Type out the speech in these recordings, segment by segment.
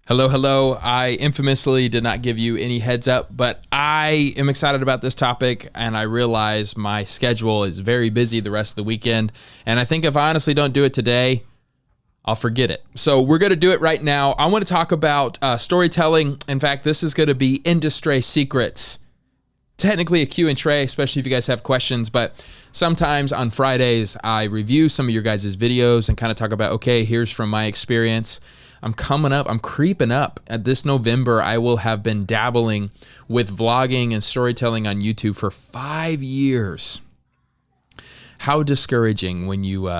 Hello, hello. I infamously did not give you any heads up, but I am excited about this topic, and I realize my schedule is very busy the rest of the weekend, and I think if I honestly don't do it today, I'll forget it. So we're going to do it right now. I want to talk about storytelling. In fact, this is going to be industry secrets. Technically a Q and Trey, especially if you guys have questions, but sometimes on Fridays, I review some of your guys' videos and kind of talk about, okay, here's from my experience. I'm creeping up. At this November, I will have been dabbling with vlogging and storytelling on YouTube for 5 years. How discouraging when you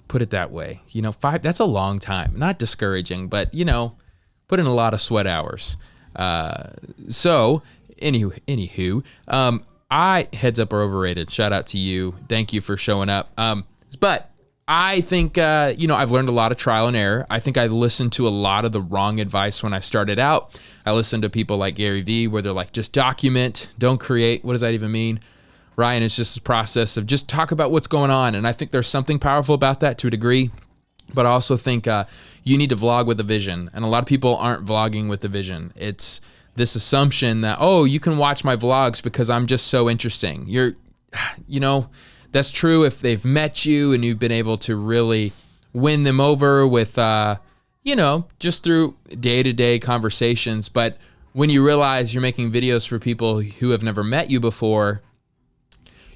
put it that way. You know, that's a long time. Not discouraging, but, you know, put in a lot of sweat hours. Anywho, heads up or overrated. Shout out to you. Thank you for showing up. But I think, I've learned a lot of trial and error. I think I listened to a lot of the wrong advice when I started out. I listened to people like Gary Vee where they're like, just document, don't create. What does that even mean? Ryan, it's just a process of just talk about what's going on. And I think there's something powerful about that to a degree. But I also think you need to vlog with a vision. And a lot of people aren't vlogging with a vision. It's this assumption that, oh, you can watch my vlogs because I'm just so interesting. That's true if they've met you and you've been able to really win them over with, just through day-to-day conversations. But when you realize you're making videos for people who have never met you before,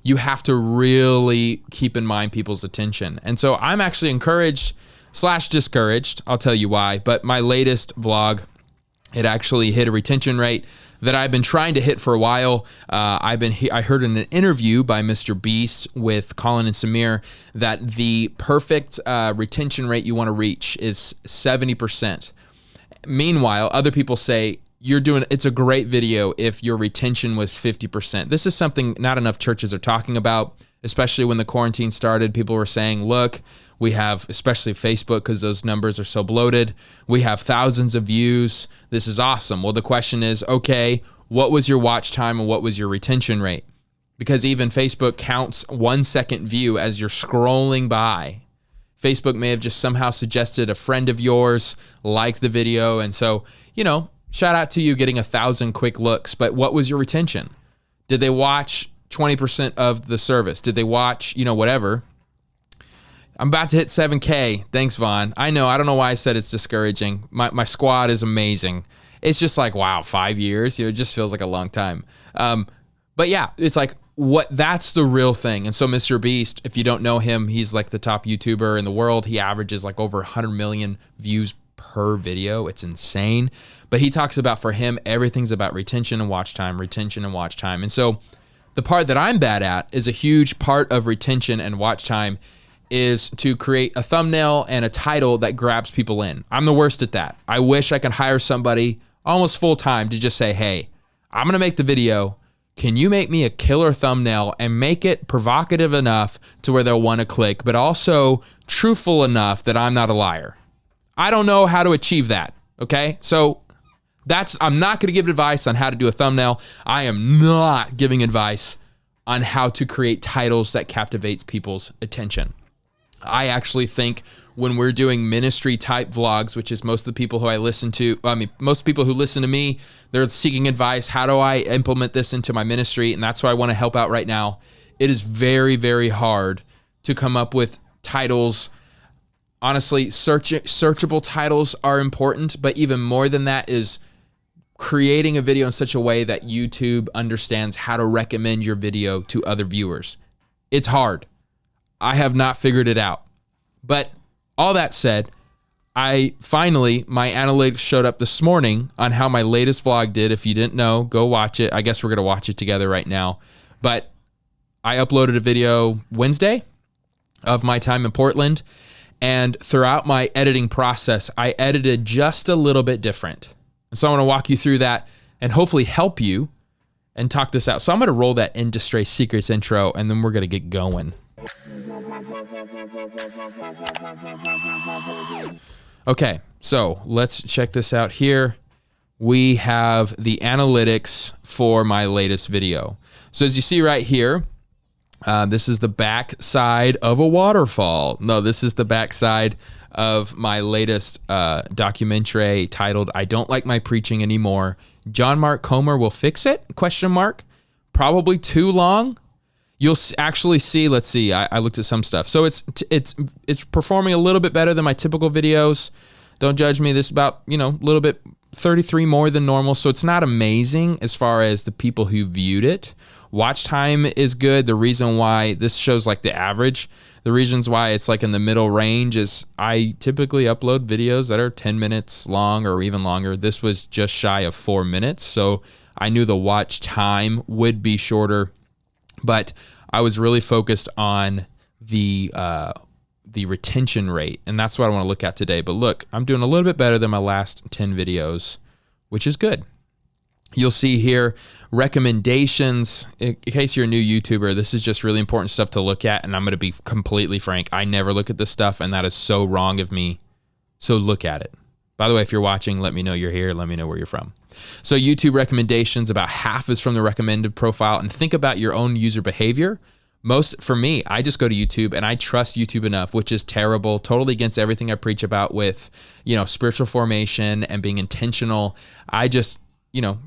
you have to really keep in mind people's attention. And so I'm actually encouraged/discouraged. I'll tell you why. But my latest vlog, it actually hit a retention rate that I've been trying to hit for a while. I heard in an interview by Mr. Beast with Colin and Samir that the perfect retention rate you want to reach is 70%. Meanwhile, other people say it's a great video if your retention was 50%. This is something not enough churches are talking about, especially when the quarantine started. People were saying, look, we have, especially Facebook, because those numbers are so bloated, we have thousands of views. This is awesome. Well, the question is, okay, what was your watch time and what was your retention rate? Because even Facebook counts 1 second view as you're scrolling by. Facebook may have just somehow suggested a friend of yours liked the video. And so, shout out to you getting 1,000 quick looks, but what was your retention? Did they watch 20% of the service? Did they watch, whatever? I'm about to hit 7K. Thanks, Vaughn. I don't know why I said it's discouraging. My squad is amazing. It's just like, wow, 5 years. It just feels like a long time. But yeah, it's like, that's the real thing. And so Mr. Beast, if you don't know him, he's like the top YouTuber in the world. He averages like over 100 million views per video. It's insane. But he talks about, for him, everything's about retention and watch time. And so the part that I'm bad at is a huge part of retention and watch time is to create a thumbnail and a title that grabs people in. I'm the worst at that. I wish I could hire somebody almost full time to just say, hey, I'm going to make the video. Can you make me a killer thumbnail and make it provocative enough to where they'll want to click, but also truthful enough that I'm not a liar? I don't know how to achieve that. Okay. So I'm not going to give advice on how to do a thumbnail. I am not giving advice on how to create titles that captivates people's attention. I actually think when we're doing ministry type vlogs, which is most of the people who most people who listen to me, they're seeking advice. How do I implement this into my ministry? And that's why I want to help out right now. It is very, very hard to come up with titles. Honestly, searchable titles are important, but even more than that is creating a video in such a way that YouTube understands how to recommend your video to other viewers. It's hard. I have not figured it out. But all that said, my analytics showed up this morning on how my latest vlog did. If you didn't know, go watch it. I guess we're going to watch it together right now. But I uploaded a video Wednesday of my time in Portland. And throughout my editing process, I edited just a little bit different. And so I want to walk you through that and hopefully help you and talk this out. So I'm going to roll that Industry Secrets intro, and then we're going to get going. Okay, so let's check this out here. We have the analytics for my latest video. So as you see right here, this is the back side of a waterfall. No, this is the back side of my latest documentary titled "I Don't Like My Preaching Anymore. John Mark Comer will fix it?" ? Probably too long. You'll actually see. Let's see. I looked at some stuff, so it's performing a little bit better than my typical videos. Don't judge me. This is about a little bit 33 more than normal, so it's not amazing as far as the people who viewed it. Watch time is good. The reason why this shows like the average, the reasons why it's like in the middle range is I typically upload videos that are 10 minutes long or even longer. This was just shy of 4 minutes, so I knew the watch time would be shorter, but I was really focused on the retention rate, and that's what I want to look at today. But look, I'm doing a little bit better than my last 10 videos, which is good. You'll see here recommendations. In case you're a new YouTuber, this is just really important stuff to look at, and I'm going to be completely frank. I never look at this stuff, and that is so wrong of me. So look at it. By the way, if you're watching, let me know you're here. Let me know where you're from. So YouTube recommendations, about half is from the recommended profile. And think about your own user behavior. For me, I just go to YouTube and I trust YouTube enough, which is terrible, totally against everything I preach about with, spiritual formation and being intentional. I just,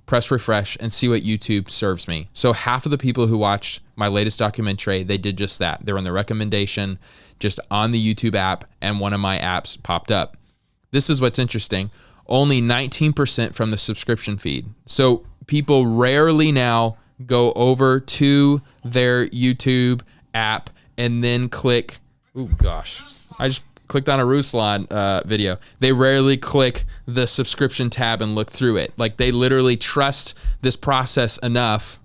press refresh and see what YouTube serves me. So half of the people who watched my latest documentary, they did just that. They're on the recommendation just on the YouTube app, and one of my apps popped up. This is what's interesting. Only 19% from the subscription feed. So people rarely now go over to their YouTube app and then click, oh gosh, I just clicked on a Ruslan video. They rarely click the subscription tab and look through it. Like they literally trust this process enough.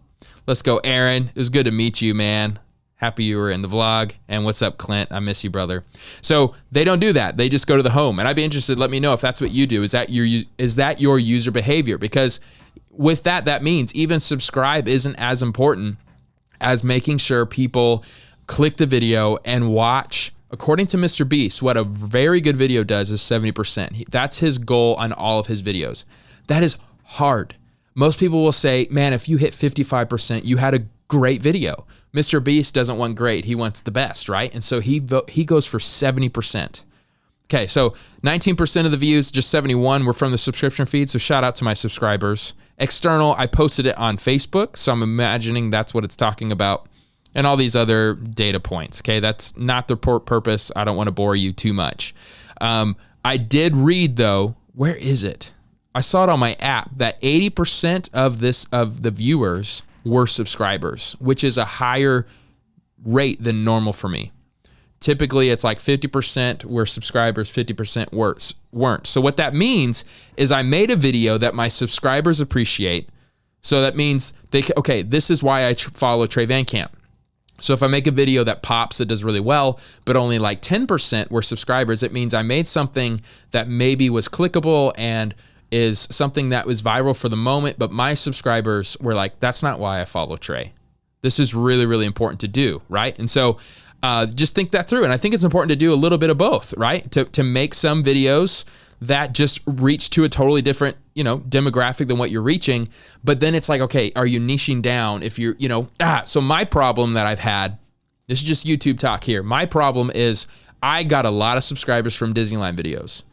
Let's go, Aaron. It was good to meet you, man. Happy you were in the vlog. And what's up, Clint? I miss you, brother. So they don't do that. They just go to the home. And I'd be interested, let me know if that's what you do. Is that your user behavior? Because with that means even subscribe isn't as important as making sure people click the video and watch. According to Mr. Beast, what a very good video does is 70%. That's his goal on all of his videos. That is hard. Most people will say, man, if you hit 55%, you had a great video. Mr. Beast doesn't want great. He wants the best, right? And so he goes for 70%. Okay, so 19% of the views, just 71 were from the subscription feed. So shout out to my subscribers. External, I posted it on Facebook. So I'm imagining that's what it's talking about. And all these other data points. Okay, that's not the purpose. I don't want to bore you too much. I did read though, where is it? I saw it on my app that 80% of the viewers were subscribers, which is a higher rate than normal for me. Typically, it's like 50% were subscribers, 50% weren't. So what that means is I made a video that my subscribers appreciate. So that means this is why I follow Trey Van Camp. So if I make a video that pops, that does really well, but only like 10% were subscribers, it means I made something that maybe was clickable and is something that was viral for the moment, but my subscribers were like, that's not why I follow Trey. This is really, really important to do, right? And so just think that through. And I think it's important to do a little bit of both, right? To make some videos that just reach to a totally different, demographic than what you're reaching. But then it's like, okay, are you niching down if you're, so my problem that I've had, this is just YouTube talk here. My problem is I got a lot of subscribers from Disneyland videos.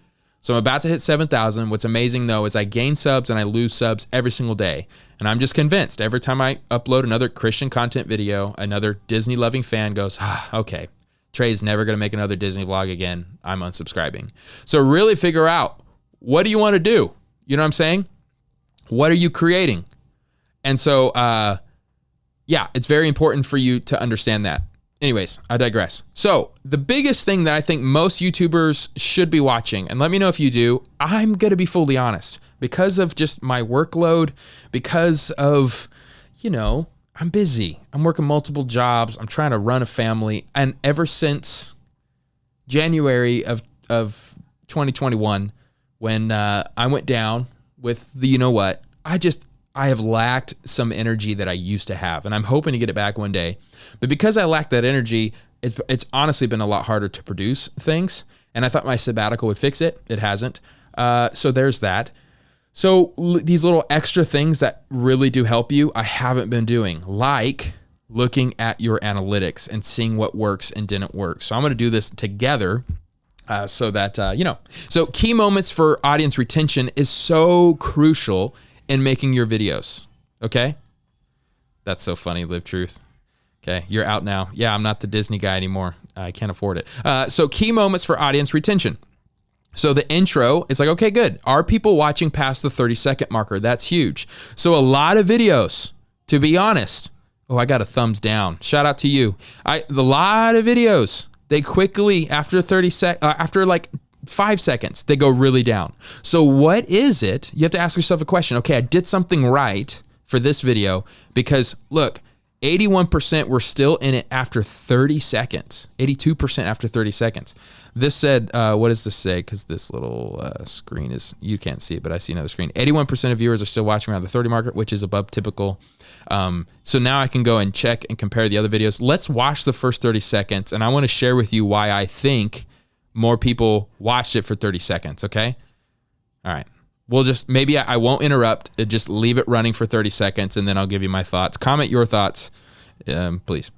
So I'm about to hit 7,000. What's amazing though is I gain subs and I lose subs every single day. And I'm just convinced every time I upload another Christian content video, another Disney loving fan goes, okay, Trey's never going to make another Disney vlog again. I'm unsubscribing. So really figure out, what do you want to do? You know what I'm saying? What are you creating? And so, it's very important for you to understand that. Anyways, I digress. So the biggest thing that I think most YouTubers should be watching, and let me know if you do, I'm going to be fully honest, because of just my workload, because of, I'm busy. I'm working multiple jobs. I'm trying to run a family. And ever since January of 2021, when I went down with the I have lacked some energy that I used to have, and I'm hoping to get it back one day. But because I lack that energy, it's honestly been a lot harder to produce things, and I thought my sabbatical would fix it. It hasn't. So there's that. So these little extra things that really do help you, I haven't been doing, like looking at your analytics and seeing what works and didn't work. So I'm going to do this together. so that, so key moments for audience retention is so crucial in making your videos. Okay. That's so funny. Live truth. Okay. You're out now. Yeah. I'm not the Disney guy anymore. I can't afford it. So key moments for audience retention. So the intro, it's like, okay, good. Are people watching past the 30-second marker? That's huge. So a lot of videos, to be honest. Oh, I got a thumbs down. Shout out to you. A lot of videos, they quickly, after like 5 seconds, they go really down. So what is it? You have to ask yourself a question. Okay, I did something right for this video because look, 81% were still in it after 30 seconds. 82% after 30 seconds. This said, what does this say? Because this little screen is, you can't see it, but I see another screen. 81% of viewers are still watching around the 30 marker, which is above typical. So now I can go and check and compare the other videos. Let's watch the first 30 seconds, and I want to share with you why I think more people watched it for 30 seconds, okay? All right. We'll just, maybe I won't interrupt, just leave it running for 30 seconds, and then I'll give you my thoughts. Comment your thoughts, please.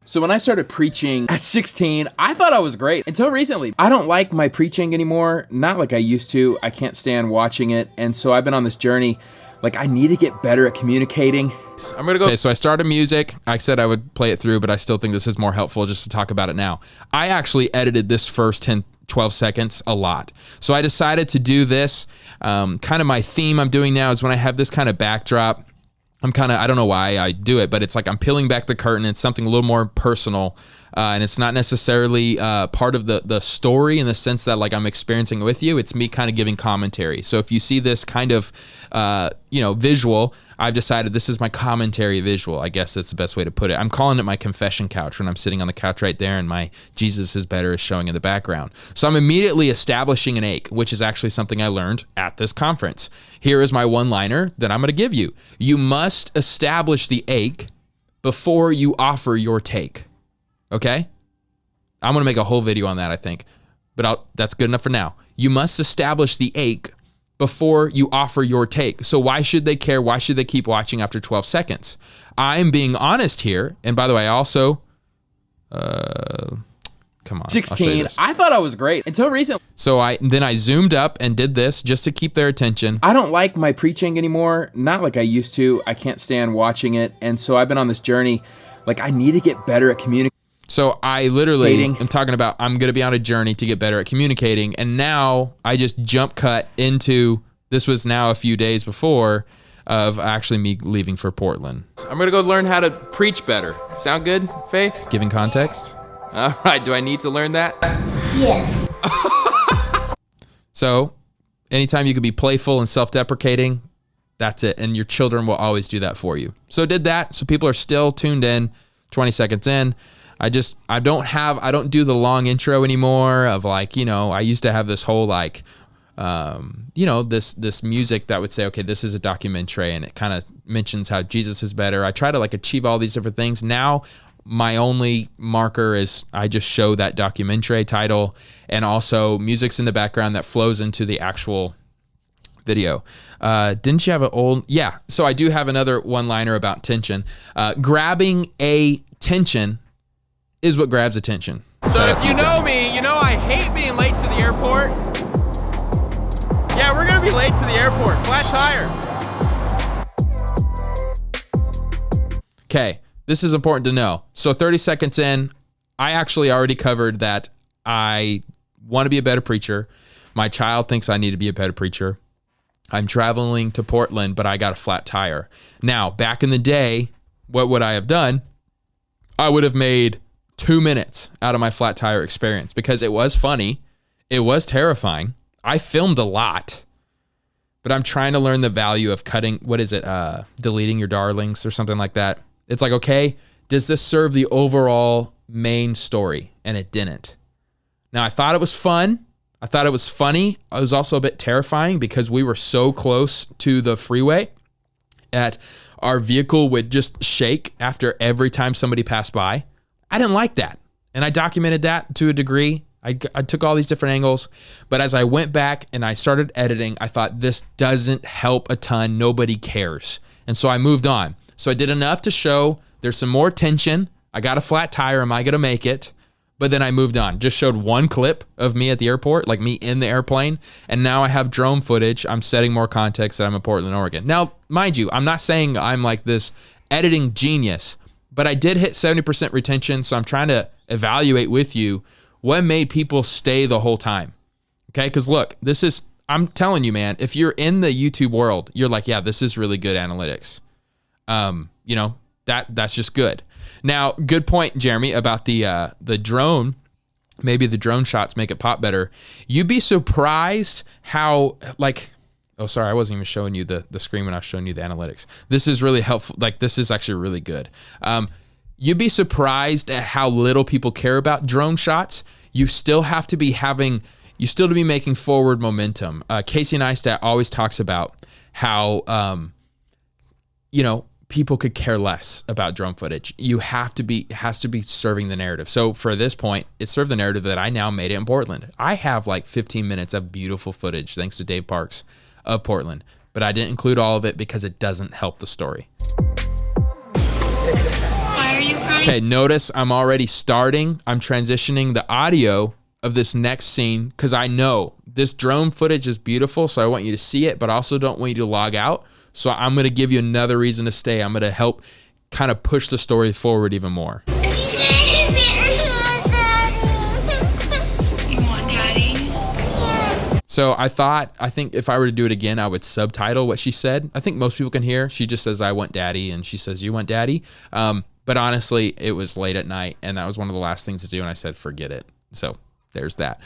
So when I started preaching at 16, I thought I was great until recently. I don't like my preaching anymore, not like I used to. I can't stand watching it. And so I've been on this journey, like I need to get better at communicating. I'm gonna go. Okay, so I started music. I said I would play it through, but I still think this is more helpful just to talk about it now. I actually edited this first 12 seconds a lot. So I decided to do this. Kind of my theme I'm doing now is when I have this kind of backdrop, I don't know why I do it, but it's like I'm peeling back the curtain. It's something a little more personal. And it's not necessarily part of the story in the sense that like I'm experiencing it with you. It's me kind of giving commentary. So if you see this kind of, visual, I've decided this is my commentary visual. I guess that's the best way to put it. I'm calling it my confession couch when I'm sitting on the couch right there and my Jesus is better is showing in the background. So I'm immediately establishing an ache, which is actually something I learned at this conference. Here is my one-liner that I'm going to give you. You must establish the ache before you offer your take. Okay? I'm going to make a whole video on that, I think. But that's good enough for now. You must establish the ache before you offer your take. So why should they care? Why should they keep watching after 12 seconds? I'm being honest here. And by the way, I also, come on. 16, I thought I was great until recently. So then I zoomed up and did this just to keep their attention. I don't like my preaching anymore, not like I used to. I can't stand watching it. And so I've been on this journey, like I need to get better at communicating. So I literally am talking about I'm going to be on a journey to get better at communicating. And now I just jump cut into, this was now a few days before of actually me leaving for Portland. I'm going to go learn how to preach better. Sound good, Faith? Giving context? All right. Do I need to learn that? Yes. So anytime you can be playful and self-deprecating, that's it. And your children will always do that for you. So did that. So people are still tuned in 20 seconds in. I don't do the long intro anymore of like, I used to have this whole like, this music that would say, okay, this is a documentary and it kind of mentions how Jesus is better. I try to like achieve all these different things. Now my only marker is I just show that documentary title and also music's in the background that flows into the actual video. Didn't you have an old, yeah. So I do have another one-liner about tension. Grabbing a tension is what grabs attention. So if you know me, you know I hate being late to the airport. Yeah, we're gonna be late to the airport. Flat tire. Okay, this is important to know. So 30 seconds in, I actually already covered that I want to be a better preacher. My child thinks I need to be a better preacher. I'm traveling to Portland, but I got a flat tire. Now, back in the day, what would I have done? I would have made 2 minutes out of my flat tire experience because it was funny. It was terrifying. I filmed a lot, but I'm trying to learn the value of cutting, deleting your darlings or something like that. It's like, okay, does this serve the overall main story? And it didn't. Now, I thought it was fun. I thought it was funny. It was also a bit terrifying because we were so close to the freeway that our vehicle would just shake after every time somebody passed by. I didn't like that. And I documented that to a degree. I took all these different angles. But as I went back and I started editing, I thought this doesn't help a ton. Nobody cares. And so I moved on. So I did enough to show there's some more tension. I got a flat tire. Am I going to make it? But then I moved on, just showed one clip of me at the airport, like me in the airplane. And now I have drone footage. I'm setting more context that I'm in Portland, Oregon. Now, mind you, I'm not saying I'm like this editing genius, but I did hit 70% retention. So I'm trying to evaluate with you what made people stay the whole time. Okay. Because look, I'm telling you, man, if you're in the YouTube world, you're like, yeah, this is really good analytics. You know, that's just good. Now, good point, Jeremy, about the drone. Maybe the drone shots make it pop better. You'd be surprised how, like, oh, sorry, I wasn't even showing you the screen when I was showing you the analytics. This is really helpful. Like, this is actually really good. You'd be surprised at how little people care about drone shots. You still have to be making forward momentum. Casey Neistat always talks about how, you know, people could care less about drone footage. It has to be serving the narrative. So for this point, it served the narrative that I now made it in Portland. I have like 15 minutes of beautiful footage, thanks to Dave Parks, of Portland, but I didn't include all of it because it doesn't help the story. Why are you crying? Okay, notice I'm already starting. I'm transitioning the audio of this next scene because I know this drone footage is beautiful, so I want you to see it, but I also don't want you to log out. So I'm going to give you another reason to stay. I'm going to help kind of push the story forward even more. You want daddy? So I think if I were to do it again, I would subtitle what she said. I think most people can hear. She just says, I want daddy. And she says, you want daddy? But honestly, it was late at night and that was one of the last things to do. And I said, forget it. So there's that.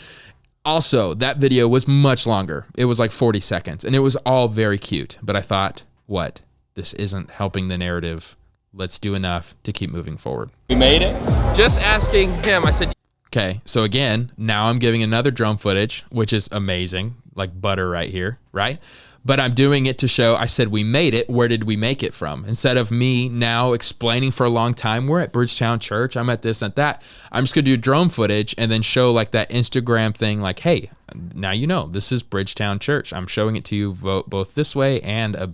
Also, that video was much longer. It was like 40 seconds and it was all very cute. But I thought, what? This isn't helping the narrative. Let's do enough to keep moving forward. We made it. Just asking him, I said, okay, so again, now I'm giving another drone footage, which is amazing, like butter right here, right? But I'm doing it to show, I said, we made it. Where did we make it from? Instead of me now explaining for a long time, we're at Bridgetown Church, I'm at this and that. I'm just gonna do drone footage and then show like that Instagram thing, like, hey, now you know, this is Bridgetown Church. I'm showing it to you both this way and a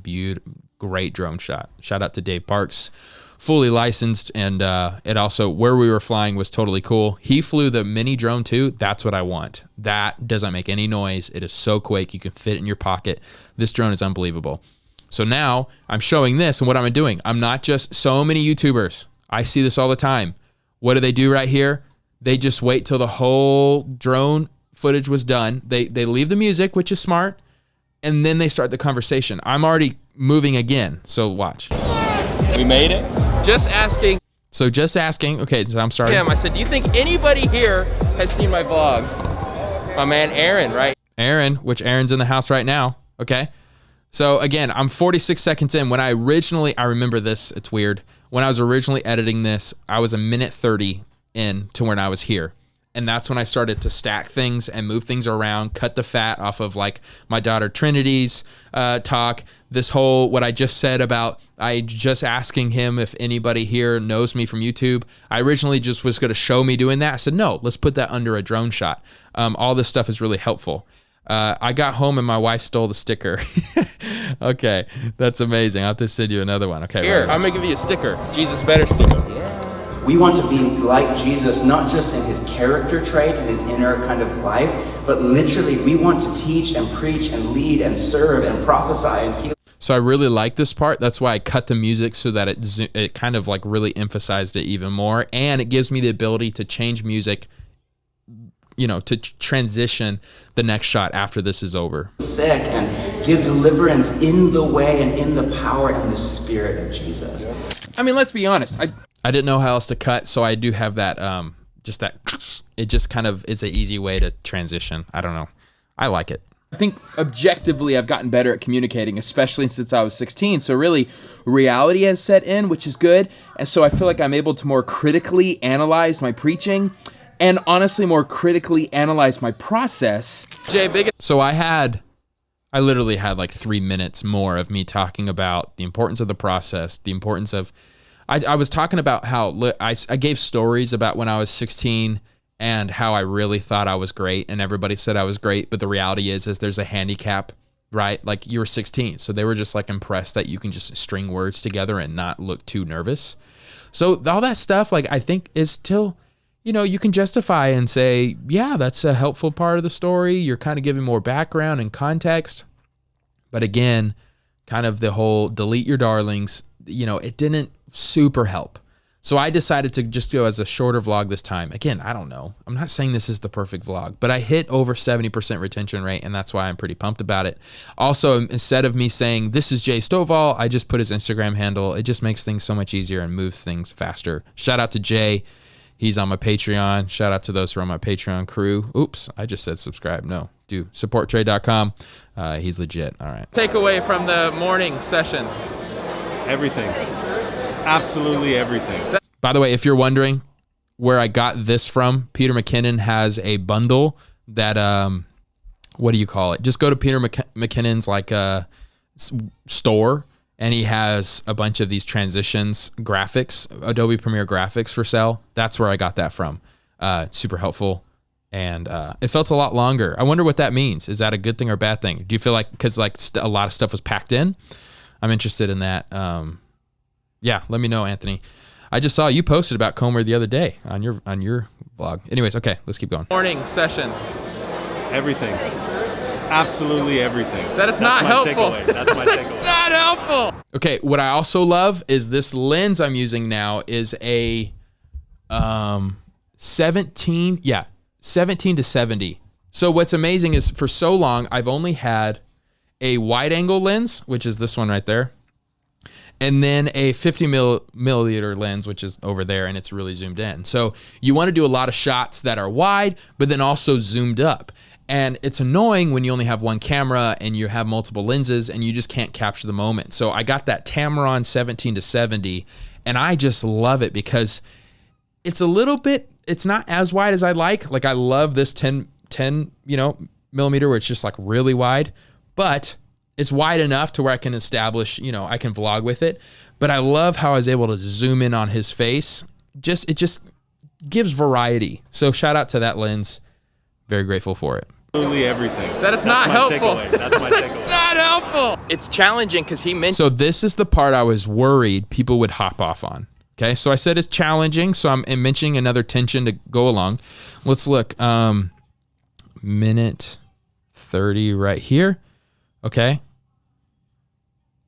great drone shot. Shout out to Dave Parks, fully licensed, and it also, where we were flying was totally cool. He flew the mini drone too. That's what I want. That doesn't make any noise. It is so quick. You can fit it in your pocket. This drone is unbelievable. So now I'm showing this, and what am I doing? I'm not just so many YouTubers. I see this all the time. What do they do right here? They just wait till the whole drone footage was done. They leave the music, which is smart, and then they start the conversation. I'm already moving again, so watch. we made it. Just asking. So just asking. Okay, so I'm sorry. Him, I said, do you think anybody here has seen my vlog? My man Aaron, right? Aaron, which Aaron's in the house right now. Okay. So again, I'm 46 seconds in. When I remember this, it's weird. When I was originally editing this, I was a minute 30 in to when I was here. And that's when I started to stack things and move things around, cut the fat off of like my daughter Trinity's talk. This whole, what I just said about, I just asking him if anybody here knows me from YouTube. I originally just was going to show me doing that. I said, no, let's put that under a drone shot. All this stuff is really helpful. I got home and my wife stole the sticker. Okay, that's amazing. I'll have to send you another one. Okay, Here, I'm going to give you a sticker. Jesus Better sticker. We want to be like Jesus, not just in his character trait and his inner kind of life, but literally we want to teach and preach and lead and serve and prophesy and heal. So I really like this part. That's why I cut the music so that it kind of like really emphasized it even more. And it gives me the ability to change music, you know, to transition the next shot after this is over. Sick and give deliverance in the way and in the power and the spirit of Jesus. I mean, let's be honest. I didn't know how else to cut, so I do have that, just that, it just kind of is an easy way to transition. I don't know. I like it. I think objectively I've gotten better at communicating, especially since I was 16. So really reality has set in, which is good. And so I feel like I'm able to more critically analyze my preaching and honestly more critically analyze my process. So I literally had like 3 minutes more of me talking about the importance of the process, the importance of, I was talking about how I gave stories about when I was 16 and how I really thought I was great and everybody said I was great. But the reality is there's a handicap, right? Like you were 16. So they were just like impressed that you can just string words together and not look too nervous. So all that stuff, like I think is still, you can justify and say, yeah, that's a helpful part of the story. You're kind of giving more background and context. But again, kind of the whole delete your darlings, it didn't super help. So I decided to just go as a shorter vlog this time. Again, I don't know. I'm not saying this is the perfect vlog, but I hit over 70% retention rate, and that's why I'm pretty pumped about it. Also, instead of me saying, this is Jay Stovall, I just put his Instagram handle. It just makes things so much easier and moves things faster. Shout out to Jay. He's on my Patreon. Shout out to those who are on my Patreon crew. Oops, I just said subscribe. No, do supporttrey.com. He's legit. All right. Takeaway from the morning sessions. Everything. Absolutely everything. By the way, if you're wondering where I got this from, Peter McKinnon has a bundle that, what do you call it? Just go to Peter McKinnon's store, and he has a bunch of these transitions graphics, Adobe Premiere graphics for sale. That's where I got that from. Super helpful. And it felt a lot longer. I wonder what that means. Is that a good thing or a bad thing? Do you feel like, because a lot of stuff was packed in? I'm interested in that. Yeah, let me know, Anthony. I just saw you posted about Comer the other day on your blog. Anyways, okay, let's keep going. Morning sessions. Everything. Absolutely everything. That's not helpful. That's my That's takeaway. not helpful. Okay, what I also love is this lens I'm using now is a 17 to 70. So what's amazing is for so long, I've only had a wide angle lens, which is this one right there, and then a 50 millimeter lens, which is over there, and it's really zoomed in. So you want to do a lot of shots that are wide, but then also zoomed up. And it's annoying when you only have one camera and you have multiple lenses and you just can't capture the moment. So I got that Tamron 17 to 70, and I just love it because it's a little bit, it's not as wide as I like. Like I love this 10 millimeter where it's just like really wide, but it's wide enough to where I can establish, I can vlog with it. But I love how I was able to zoom in on his face. It just gives variety. So shout out to that lens. Very grateful for it. Absolutely everything. That is not helpful. That's my That's takeaway. not helpful. It's challenging because he mentioned. So this is the part I was worried people would hop off on. Okay, so I said it's challenging, so I'm mentioning another tension to go along. Let's look. Minute 30 right here. Okay.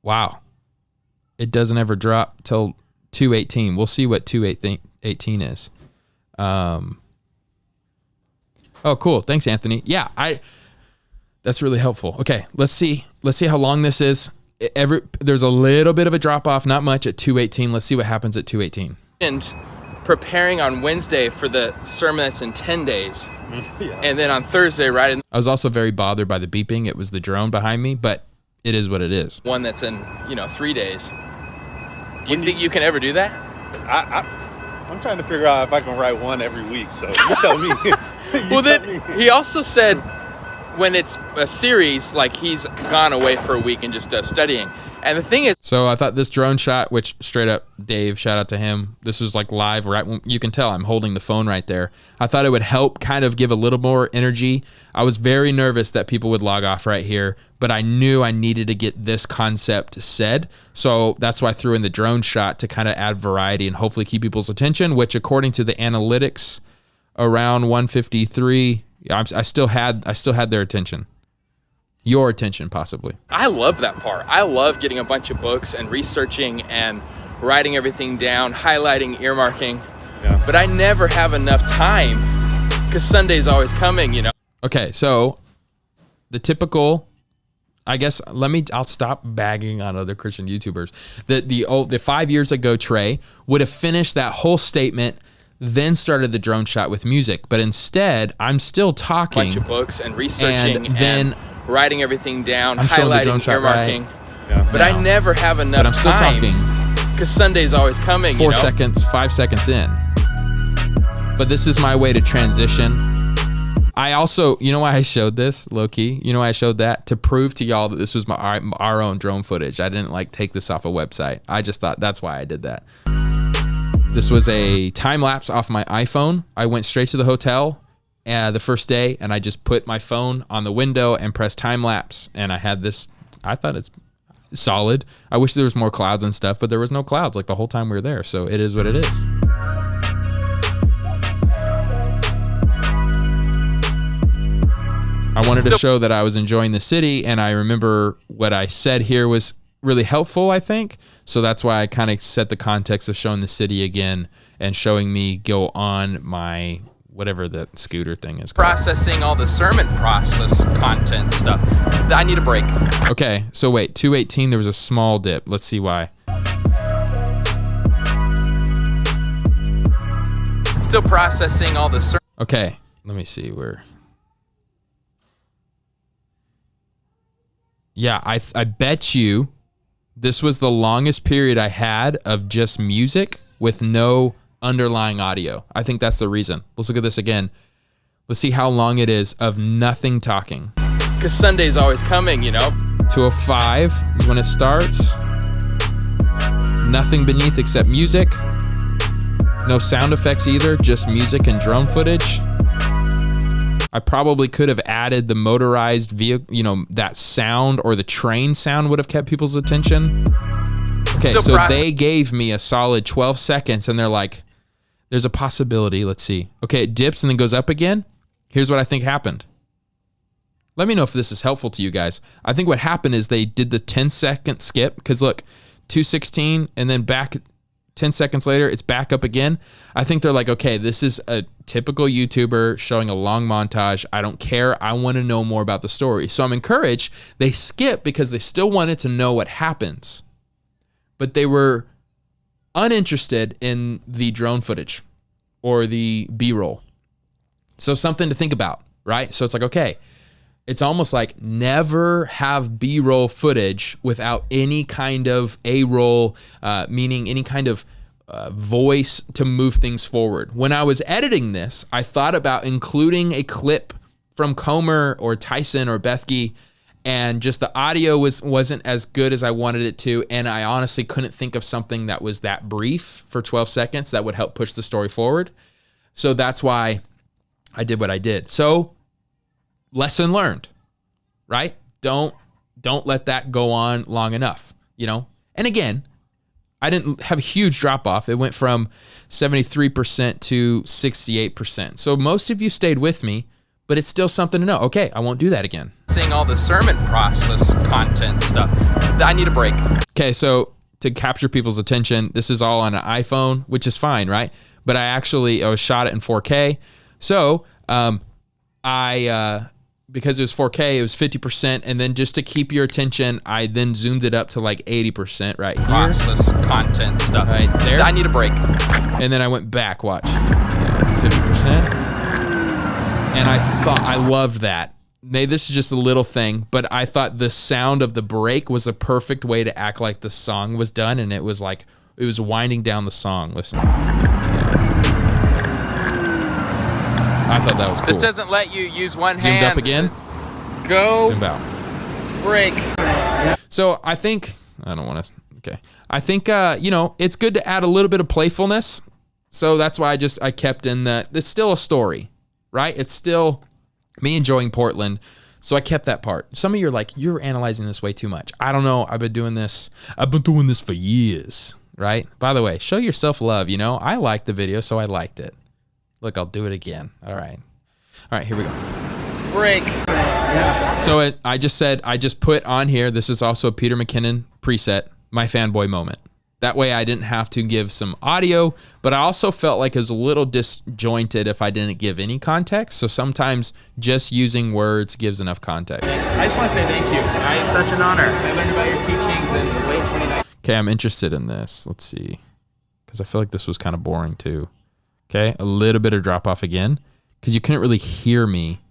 Wow. It doesn't ever drop till 2:18. We'll see what 2:18 is. Oh, cool. Thanks, Anthony. Yeah, that's really helpful. Okay, let's see how long this is. There's a little bit of a drop off, not much at 2:18. Let's see what happens at 2:18. And preparing on Wednesday for the sermon that's in 10 days. Yeah. And then on Thursday, right in I was also very bothered by the beeping. It was the drone behind me, but it is what it is. one that's in, 3 days. Do you think you can ever do that? I'm trying to figure out if I can write one every week, so you tell me. Well, then he also said when it's a series, like he's gone away for a week and just does studying. And the thing is, So I thought this drone shot, which straight up Dave, shout out to him. This was like live, right? You can tell I'm holding the phone right there. I thought it would help kind of give a little more energy. I was very nervous that people would log off right here, but I knew I needed to get this concept said. So that's why I threw in the drone shot to kind of add variety and hopefully keep people's attention, which according to the analytics around 153, I still had their attention. Your attention, possibly. I love that part. I love getting a bunch of books and researching and writing everything down, highlighting, earmarking. Yeah. But I never have enough time because Sunday's always coming, Okay, so the typical, I guess, I'll stop bagging on other Christian YouTubers. The 5 years ago Trey would have finished that whole statement, then started the drone shot with music. But instead, I'm still talking. Bunch of books and researching And then writing everything down, I'm showing the highlighting, drone shot, earmarking. right? Yeah. But I never have enough but I'm still time talking. because Sunday's always coming. 4 seconds, 5 seconds in. But this is my way to transition. I also, why I showed this, low key? Why I showed that? To prove to y'all that this was our own drone footage. I didn't take this off a website. I just thought that's why I did that. This was a time lapse off my iPhone. I went straight to the hotel the first day, and I just put my phone on the window and pressed time lapse. And I had this. I thought it's solid. I wish there was more clouds and stuff, but there was no clouds the whole time we were there. So it is what it is. I wanted to show that I was enjoying the city, and I remember what I said here was really helpful, I think. So that's why I kind of set the context of showing the city again and showing me go on my whatever that scooter thing is called. Processing all the sermon process content stuff. I need a break. Okay, so wait, 218, there was a small dip. Let's see why. Still processing all the Okay, let me see where. Yeah, I bet you this was the longest period I had of just music with no underlying audio. I think that's the reason. Let's look at this again. Let's see how long it is of nothing talking. Because Sunday's always coming, you know. 205 is when it starts. Nothing beneath except music. No sound effects either, just music and drone footage. I probably could have added the motorized vehicle, you know, that sound, or the train sound would have kept people's attention. Okay, so they gave me a solid 12 seconds and they're like, there's a possibility. Let's see. Okay, it dips and then goes up again. Here's what I think happened. Let me know if this is helpful to you guys. I think what happened is they did the 10-second skip, because look, 216 and then back 10 seconds later, it's back up again. I think they're like, okay, this is a typical YouTuber showing a long montage. I don't care. I want to know more about the story. So I'm encouraged. They skip because they still wanted to know what happens, but they were uninterested in the drone footage or the B-roll. So something to think about, right? So it's like, okay, it's almost like never have B-roll footage without any kind of A-roll, meaning any kind of voice to move things forward. When I was editing this, I thought about including a clip from Comer or Tyson or Bethke, and just the audio wasn't as good as I wanted it to, and I honestly couldn't think of something that was that brief for 12 seconds that would help push the story forward. So that's why I did what I did. So lesson learned, right? Don't let that go on long enough, you know? And again, I didn't have a huge drop off. It went from 73% to 68%. So most of you stayed with me, but it's still something to know. Okay, I won't do that again. Seeing all the sermon process content stuff. I need a break. Okay, so to capture people's attention, this is all on an iPhone, which is fine, right? But I was shot it in 4K. So because it was 4K, it was 50%, and then just to keep your attention, I then zoomed it up to like 80% right here. Process content stuff. Right there. I need a break. And then I went back, watch. 50%. And I loved that. Maybe this is just a little thing, but I thought the sound of the break was a perfect way to act like the song was done, and it was like, it was winding down the song. Listen. I thought that was cool. This doesn't let you use one Zoomed hand. up again. Go. Zoom out. Break. So I think, I don't want to, okay. I think, it's good to add a little bit of playfulness. So that's why I kept in it's still a story, right? It's still me enjoying Portland. So I kept that part. Some of you are like, you're analyzing this way too much. I don't know. I've been doing this for years, right? By the way, show yourself love, I liked the video, so I liked it. Look, I'll do it again. All right, here we go. Break. So I just put on here, this is also a Peter McKinnon preset, my fanboy moment. That way I didn't have to give some audio, but I also felt like it was a little disjointed if I didn't give any context. So sometimes just using words gives enough context. I just want to say thank you. It's such an honor. I learned about your teachings in late 2019. Okay, I'm interested in this. Let's see. Because I feel like this was kind of boring too. Okay, a little bit of drop off again because you couldn't really hear me.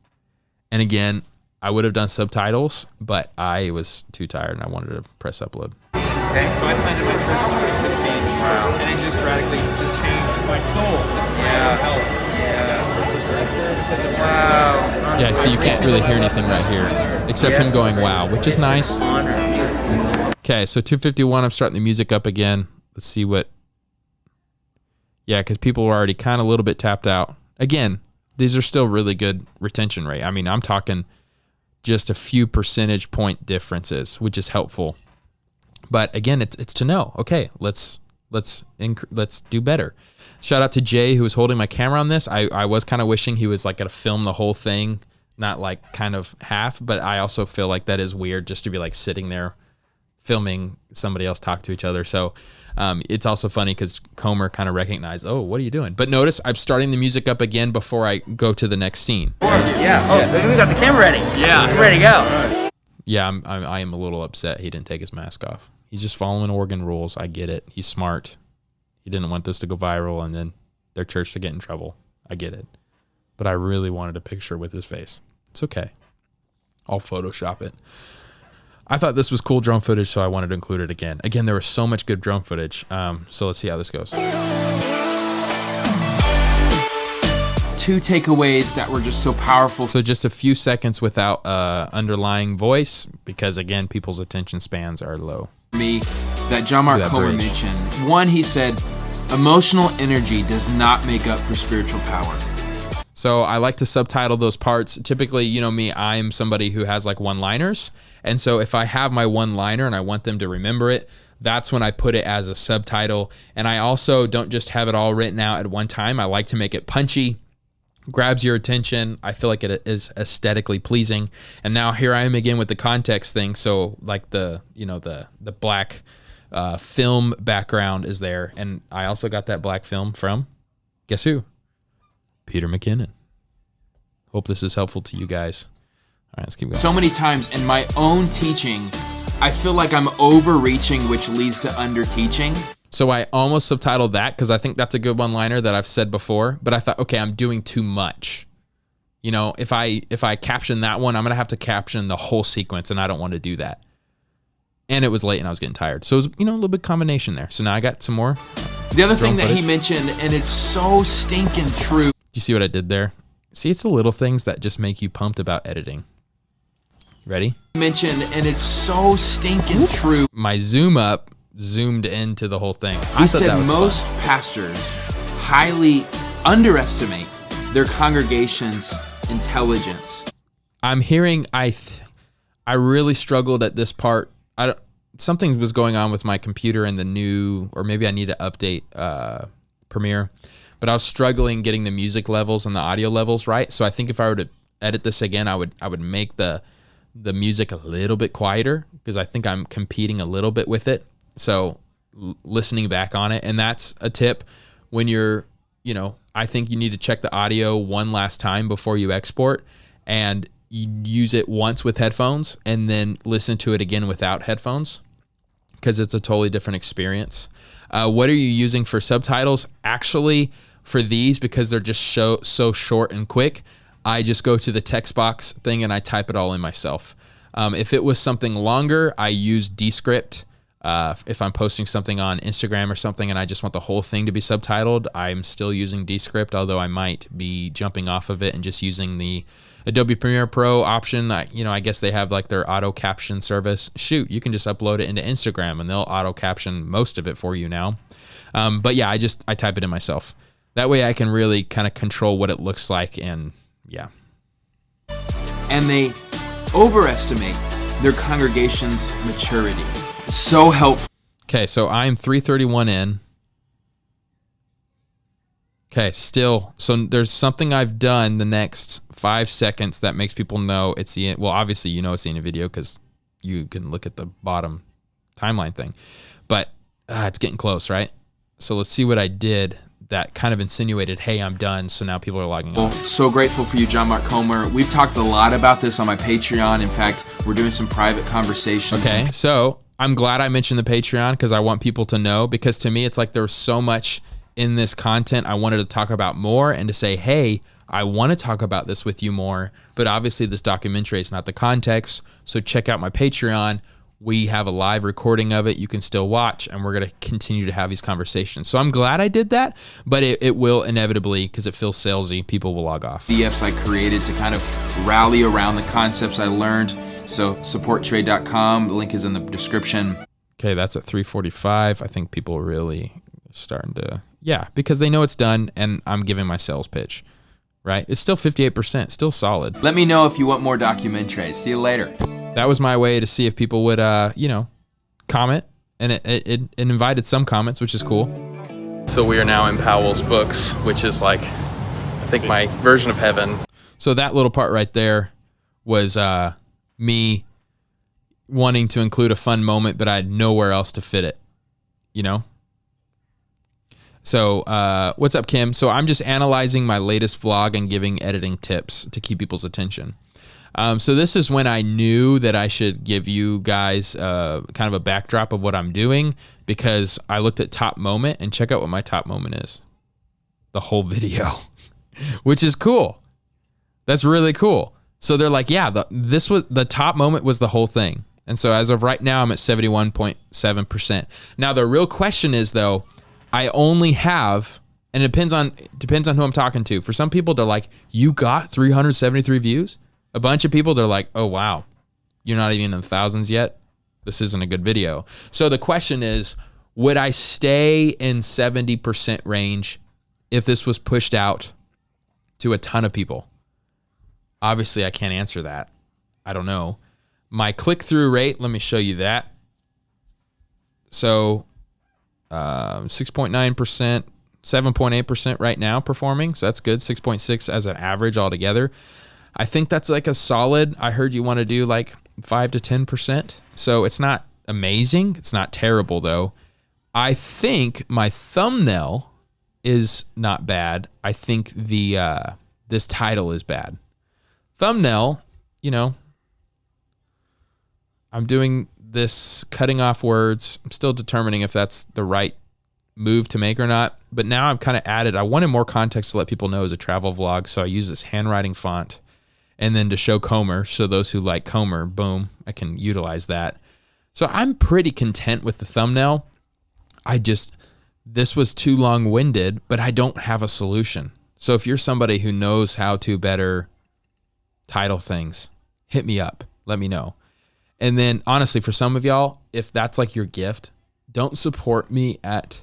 And again, I would have done subtitles, but I was too tired and I wanted to press upload. Okay, so I planted my church in 2016. Wow. And it just radically changed my soul. Health. Yeah. Wow. Yeah, so you can't really hear anything right here except him going, wow, which is nice. Okay, so 251, I'm starting the music up again. Let's see what. Yeah, because people were already kind of a little bit tapped out. Again, these are still really good retention rate. I mean, I'm talking just a few percentage point differences, which is helpful. But again, it's to know. Okay, let's do better. Shout out to Jay, who was holding my camera on this. I was kind of wishing he was like going to film the whole thing not like kind of half, but I also feel like that is weird just to be like sitting there filming somebody else talk to each other. So it's also funny because Comer kind of recognized, oh, what are you doing? But notice I'm starting the music up again before I go to the next scene. Yeah. Oh, we got the camera ready. Yeah. We're ready to go. Yeah, I am a little upset he didn't take his mask off. He's just following Oregon rules. I get it. He's smart. He didn't want this to go viral and then their church to get in trouble. I get it. But I really wanted a picture with his face. It's okay. I'll Photoshop it. I thought this was cool drone footage, so I wanted to include it again. Again, there was so much good drone footage. So let's see how this goes. 2 takeaways that were just so powerful. So just a few seconds without underlying voice, because again, people's attention spans are low. Me, that John Mark Comer mentioned. One, he said, emotional energy does not make up for spiritual power. So I like to subtitle those parts. Typically, you know me, I'm somebody who has like one-liners. And so if I have my one-liner and I want them to remember it, that's when I put it as a subtitle. And I also don't just have it all written out at one time. I like to make it punchy, grabs your attention. I feel like it is aesthetically pleasing. And now here I am again with the context thing. So like the black film background is there. And I also got that black film from, guess who? Peter McKinnon. Hope this is helpful to you guys. All right, let's keep going. So many times in my own teaching, I feel like I'm overreaching, which leads to under-teaching. So I almost subtitled that because I think that's a good one-liner that I've said before, but I thought, okay, I'm doing too much. You know, if I caption that one, I'm going to have to caption the whole sequence, and I don't want to do that. And it was late, and I was getting tired. So it was, a little bit combination there. So now I got some more. The other thing that he mentioned, and it's so stinking true. Do you see what I did there? See, it's the little things that just make you pumped about editing. Ready? Mentioned, and it's so stinking true. My zoom up zoomed into the whole thing. He said most pastors highly underestimate their congregation's intelligence. I'm hearing I really struggled at this part. Something was going on with my computer and the new, or maybe I need to update Premiere, but I was struggling getting the music levels and the audio levels right. So I think if I were to edit this again, I would make the music a little bit quieter because I think I'm competing a little bit with it. So listening back on it, and that's a tip when you're, I think you need to check the audio one last time before you export, and you use it once with headphones and then listen to it again without headphones because it's a totally different experience. What are you using for subtitles? Actually, for these, because they're just so short and quick, I just go to the text box thing and I type it all in myself. If it was something longer, I use Descript. If I'm posting something on Instagram or something and I just want the whole thing to be subtitled, I'm still using Descript, although I might be jumping off of it and just using the Adobe Premiere Pro option. I guess they have like their auto caption service. Shoot, you can just upload it into Instagram and they'll auto caption most of it for you now. But yeah, I type it in myself. That way I can really kind of control what it looks like, and yeah. And they overestimate their congregation's maturity. So helpful. Okay, so I'm 3:31 in. Okay, still, so there's something I've done the next 5 seconds that makes people know it's the end. Well, obviously it's the end of video because you can look at the bottom timeline thing. But it's getting close, right? So let's see what I did that kind of insinuated, hey, I'm done, so now people are logging off. So grateful for you, John Mark Comer. We've talked a lot about this on my Patreon. In fact, we're doing some private conversations. Okay, so I'm glad I mentioned the Patreon because I want people to know, because to me, it's like there was so much in this content I wanted to talk about more and to say, hey, I want to talk about this with you more, but obviously this documentary is not the context, so check out my Patreon. We have a live recording of it. You can still watch, and we're going to continue to have these conversations. So I'm glad I did that, but it will inevitably, because it feels salesy, people will log off. PDFs I created to kind of rally around the concepts I learned. So supporttrey.com. The link is in the description. Okay, that's at 3:45. I think people are really starting to, because they know it's done, and I'm giving my sales pitch, right? It's still 58%, still solid. Let me know if you want more documentaries. See you later. That was my way to see if people would, comment, and it invited some comments, which is cool. So we are now in Powell's Books, which is like, I think my version of heaven. So that little part right there was me wanting to include a fun moment, but I had nowhere else to fit it, you know? So what's up, Kim? So I'm just analyzing my latest vlog and giving editing tips to keep people's attention. So this is when I knew that I should give you guys kind of a backdrop of what I'm doing, because I looked at top moment, and check out what my top moment is. The whole video, which is cool. That's really cool. So they're like, yeah, the top moment was the whole thing. And so as of right now, I'm at 71.7%. Now the real question is though, I only have, and it depends on who I'm talking to. For some people, they're like, you got 373 views. A bunch of people, they're like, oh, wow, you're not even in the thousands yet. This isn't a good video. So the question is, would I stay in 70% range if this was pushed out to a ton of people? Obviously, I can't answer that. I don't know. My click-through rate, let me show you that. So 6.9%, 7.8% right now performing. So that's good. 6.6 as an average altogether. I think that's like a solid. I heard you want to do like 5 to 10%. So it's not amazing. It's not terrible though. I think my thumbnail is not bad. I think this title is bad. Thumbnail, you know, I'm doing this cutting off words. I'm still determining if that's the right move to make or not. But now I've kind of added, I wanted more context to let people know it's a travel vlog. So I use this handwriting font. And then to show Comer, so those who like Comer, boom, I can utilize that. So I'm pretty content with the thumbnail. This was too long-winded, but I don't have a solution. So if you're somebody who knows how to better title things, hit me up, let me know. And then honestly, for some of y'all, if that's like your gift, don't support me at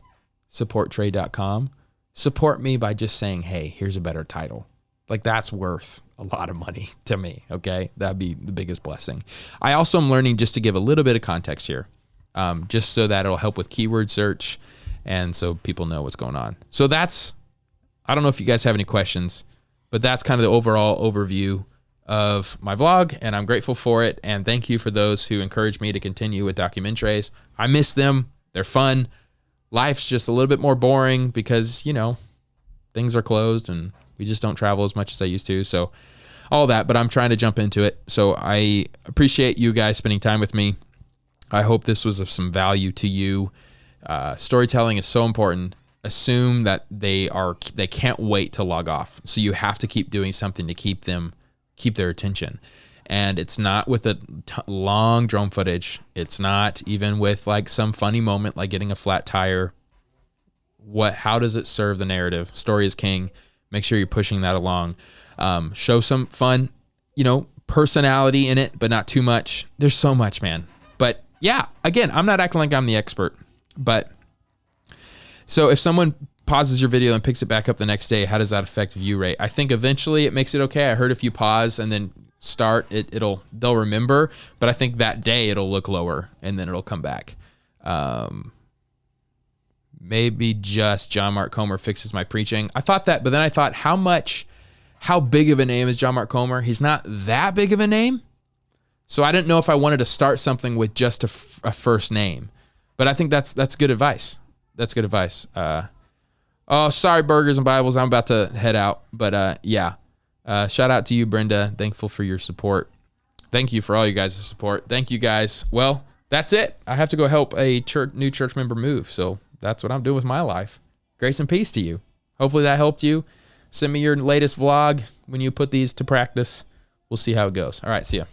supporttrey.com. Support me by just saying, hey, here's a better title. Like that's worth a lot of money to me, okay? That'd be the biggest blessing. I also am learning just to give a little bit of context here, just so that it'll help with keyword search and so people know what's going on. So I don't know if you guys have any questions, but that's kind of the overall overview of my vlog, and I'm grateful for it. And thank you for those who encourage me to continue with documentaries. I miss them. They're fun. Life's just a little bit more boring because, you know, things are closed and we just don't travel as much as I used to. So all that, but I'm trying to jump into it. So I appreciate you guys spending time with me. I hope this was of some value to you. Storytelling is so important. Assume that they can't wait to log off. So you have to keep doing something to keep their attention. And it's not with a long drone footage. It's not even with like some funny moment, like getting a flat tire. How does it serve the narrative? Story is king. Make sure you're pushing that along. Show some fun, you know, personality in it, but not too much. There's so much, man. But yeah, again, I'm not acting like I'm the expert, but so if someone pauses your video and picks it back up the next day, how does that affect view rate? I think eventually it makes it okay. I heard if you pause and then start, they'll remember, but I think that day it'll look lower and then it'll come back. Maybe just John Mark Comer fixes my preaching. I thought that, but then I thought, how big of a name is John Mark Comer? He's not that big of a name. So I didn't know if I wanted to start something with just a first name, but I think that's good advice. That's good advice. Oh, sorry, Burgers and Bibles. I'm about to head out, but yeah. Shout out to you, Brenda. Thankful for your support. Thank you for all you guys' support. Thank you guys. Well, that's it. I have to go help a new church member move. So that's what I'm doing with my life. Grace and peace to you. Hopefully that helped you. Send me your latest vlog when you put these to practice. We'll see how it goes. All right, see ya.